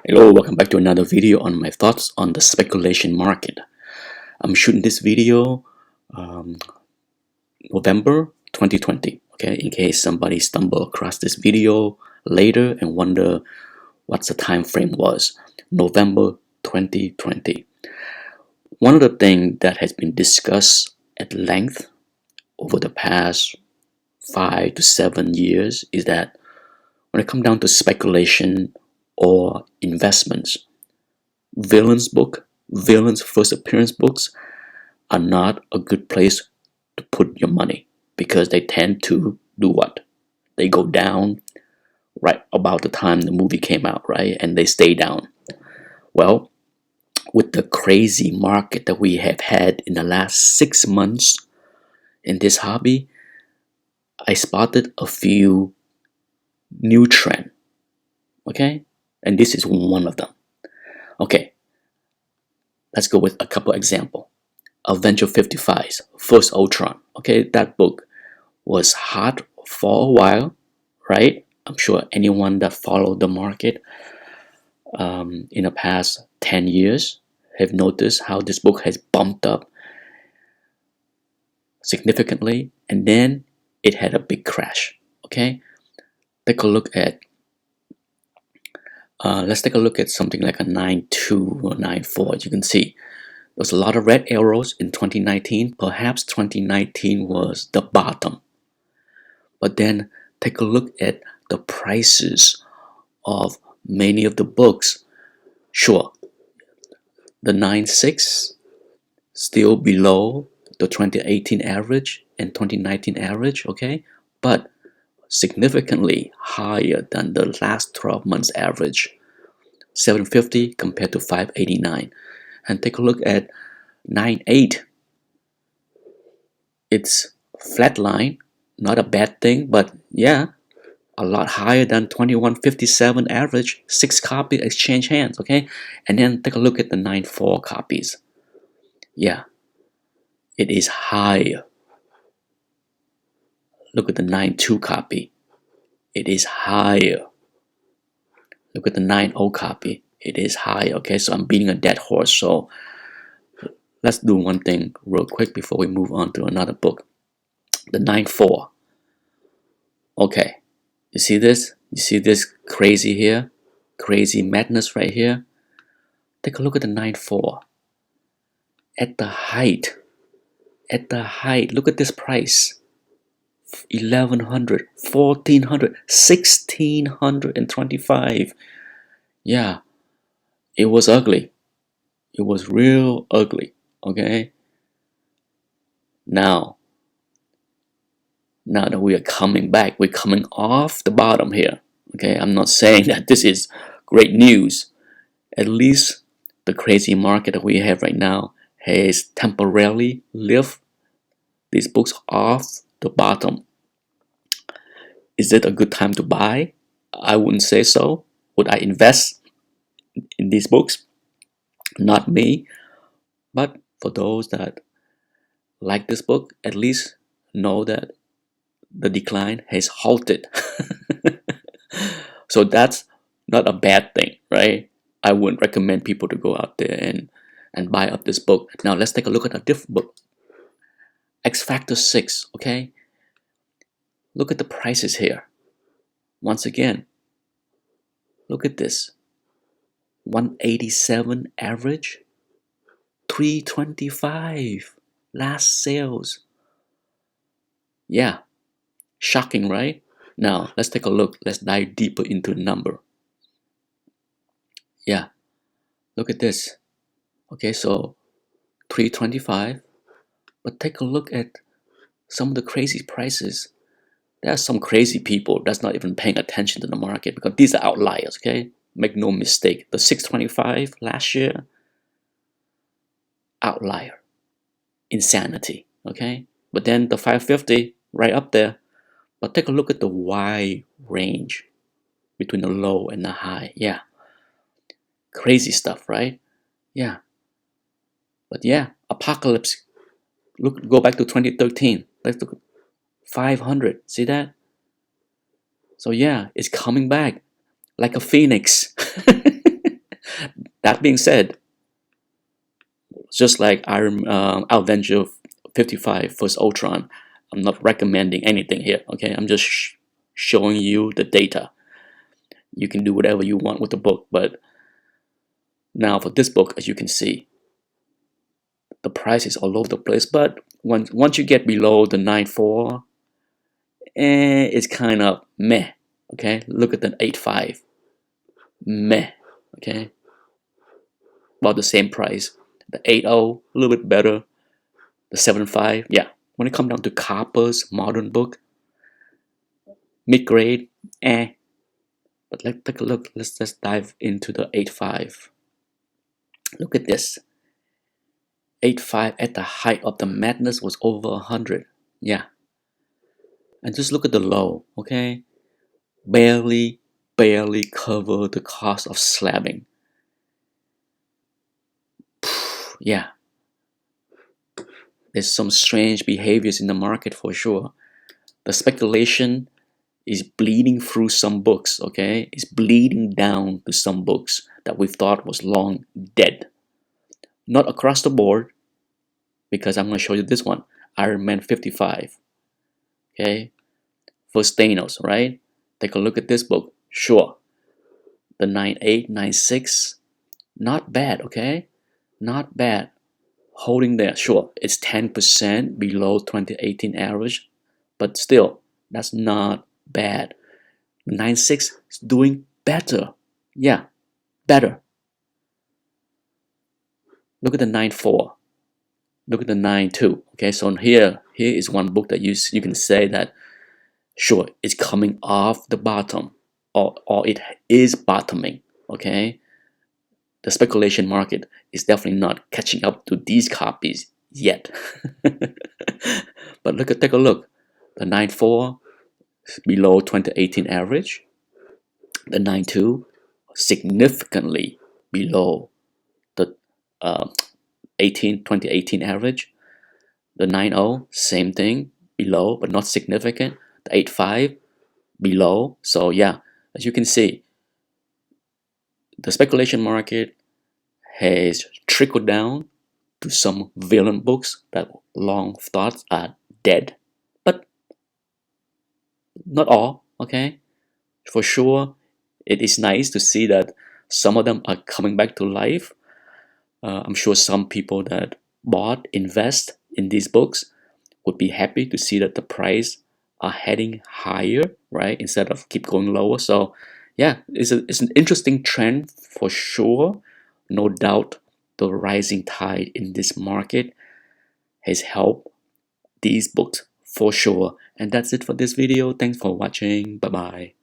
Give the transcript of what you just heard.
Hello, welcome back to another video on my thoughts on the speculation market. I'm shooting this video um, November 2020, okay, in case somebody stumble across this video later and wonder what the time frame was. November 2020. One of the things that has been discussed at length over the past 5 to 7 years is that when it comes down to speculation or investments, villains first appearance books are not a good place to put your money because they tend to do what? They go down right about the time the movie came out, right? And they stay down. Well, with the crazy market that we have had in the last 6 months in this hobby, I spotted a few new trends, okay? And this is one of them. Okay, let's go with a couple examples. Avenger 55's First Ultron. Okay, that book was hot for a while, right? I'm sure anyone that followed the market in the past 10 years have noticed how this book has bumped up significantly, and then it had a big crash. Okay, take a look at let's take a look at something like a 9.2 or 9.4. You can see there's a lot of red arrows in 2019. Perhaps 2019 was the bottom. But then take a look at the prices of many of the books. Sure, the 9.6 still below the 2018 average and 2019 average, okay? But significantly higher than the last 12 months average. 750 compared to 589. And take a look at 9.8. It's flatline, not a bad thing, but yeah, a lot higher than 2157 average. 6 copies exchange hands, okay? And then take a look at the 9.4 copies. Yeah, it is higher. Look at the 9.2 copy. It is higher. Look at the 9.0 copy. It is higher, okay? So I'm beating a dead horse. So let's do one thing real quick before we move on to another book. The 9.4. Okay, you see this? You see this crazy here? Crazy madness right here? Take a look at the 9.4. At the height, look at this price. 1100, 1400, 1625. Yeah, it was ugly. It was real ugly, okay? Now that we are coming back, we're coming off the bottom here, okay? I'm not saying that this is great news. At least the crazy market that we have right now has temporarily lifted these books off the bottom. Is it a good time to buy? I wouldn't say so. Would I invest in these books? Not me. But for those that like this book, at least know that the decline has halted. So that's not a bad thing, right? I wouldn't recommend people to go out there and buy up this book. Now let's take a look at a different book. X Factor 6, okay? Look at the prices here. Once again, look at this. 187 average, 325 last sales. Yeah, shocking, right? Now let's take a look. Let's dive deeper into the number. Yeah, look at this. Okay, so 325. But take a look at some of the crazy prices. There are some crazy people that's not even paying attention to the market because these are outliers, okay? Make no mistake. The 625 last year, outlier. Insanity, okay? But then the 550, right up there. But take a look at the wide range between the low and the high. Yeah. Crazy stuff, right? Yeah. But yeah, apocalypse. Look, go back to 2013. Let's look at 500. See that? So yeah, it's coming back like a phoenix. That being said, just like Avenger 55 First Ultron, I'm not recommending anything here, okay? I'm just showing you the data. You can do whatever you want with the book, but now for this book, as you can see, the price is all over the place. But once you get below the 9.4, it's kind of meh, okay? Look at the 8.5, meh, okay? About the same price. The 8.0, a little bit better. The 7.5, yeah. When it comes down to Copper's modern book, mid-grade, eh. But let's take a look. Let's just dive into the 8.5. Look at this. 8.5 at the height of the madness was over 100. Yeah. And just look at the low, okay? Barely cover the cost of slabbing. Yeah. There's some strange behaviors in the market for sure. The speculation is bleeding through some books, okay? It's bleeding down to some books that we thought was long dead. Not across the board, because I'm going to show you this one, Iron Man 55, okay? First Thanos, right? Take a look at this book. Sure, the 9.8, 9.6, not bad, okay? Not bad. Holding there, sure, it's 10% below 2018 average, but still, that's not bad. 9.6 is doing better. Yeah, better. Look at the 9.4. Look at the 9.2. Okay, so here is one book that you can say that, sure, it's coming off the bottom, or it is bottoming, okay? The speculation market is definitely not catching up to these copies yet. But take a look. The 9.4 below 2018 average. The 9.2 significantly below the 2018 average. The 9.0 same thing, below but not significant. The 8.5 below. So yeah, as you can see, the speculation market has trickled down to some villain books that long thought are dead, but not all, okay? For sure, it is nice to see that some of them are coming back to life. I'm sure some people that invest in these books would be happy to see that the price are heading higher, right? Instead of keep going lower. So yeah, it's an interesting trend for sure. No doubt the rising tide in this market has helped these books for sure. And that's it for this video. Thanks for watching. Bye bye.